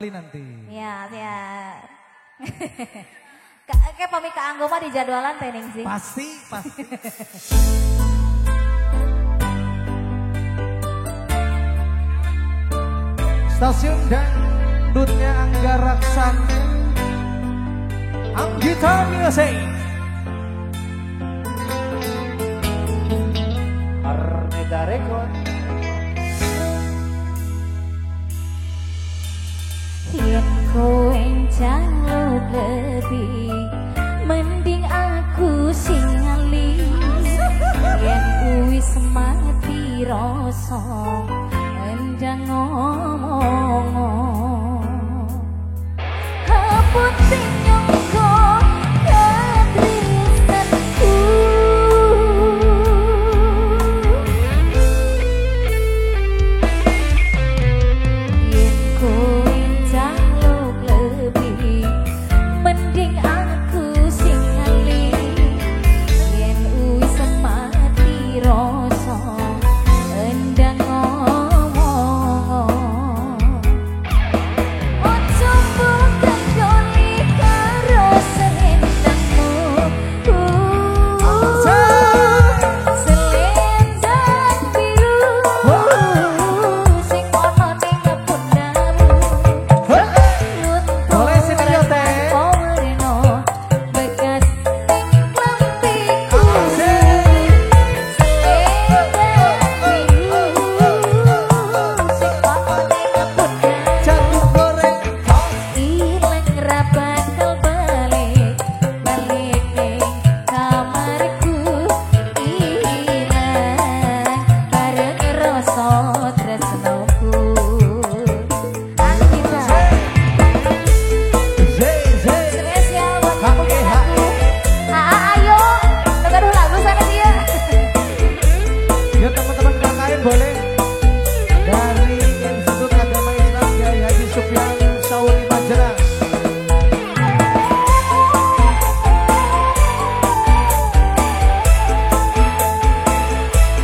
nanti. Ya, ya. Kayak pamit ke Anggo mah di jadwalan training sih. Pasti, pasti. Stasiun dangdutnya Angga Raksana, Anggita Music. Arneda Record. Yen kowe jaluk lebih, mending aku sing ngali. Yen wis mati rasa, endang ngomong. Kaput sing nyongko ketrisanku. Yen kowe jaluk lebih, mending aku sing ngali. Yen wis mati rasa, endang ngomong. Ojo bukan joli karo selendangmu, selendang biru sing ono ning pundamu. Boleh sini yo teh. Powerno bekas ning lampiku. Jagung goreng. Ilang bakal balik, balik ning kamarku. Ilang bareng rasa tresnoku. Kita spesial buat kamu aku. Ayo, dengar lagu sana dia. Ya teman-teman KKN boleh dari Institut Agama Islam Kiai Haji Sufyan Sauri Majerang.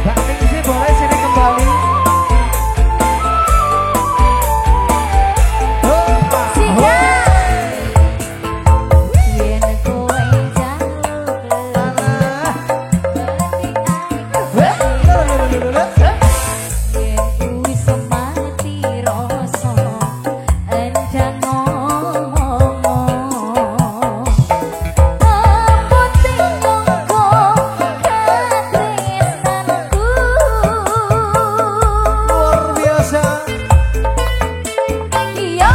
Mbak Ningsih boleh sini kembali. Yen kowe jaluk yen wis mati rasa, endang ngomong. Apa sing nyongko katresnanku. Luar biasa. Iya.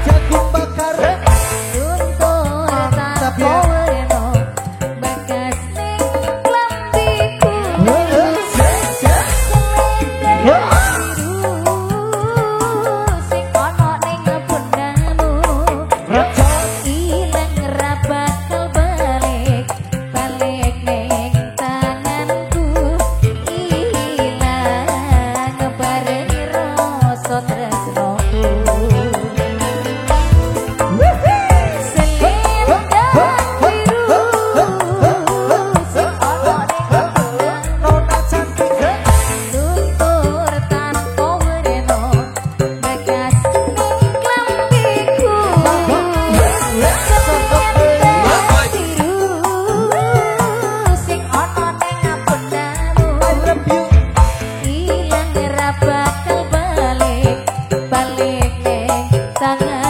Jagung bakar. Nona cantik. I love you. Ilang bakal balik, balik ning tangan.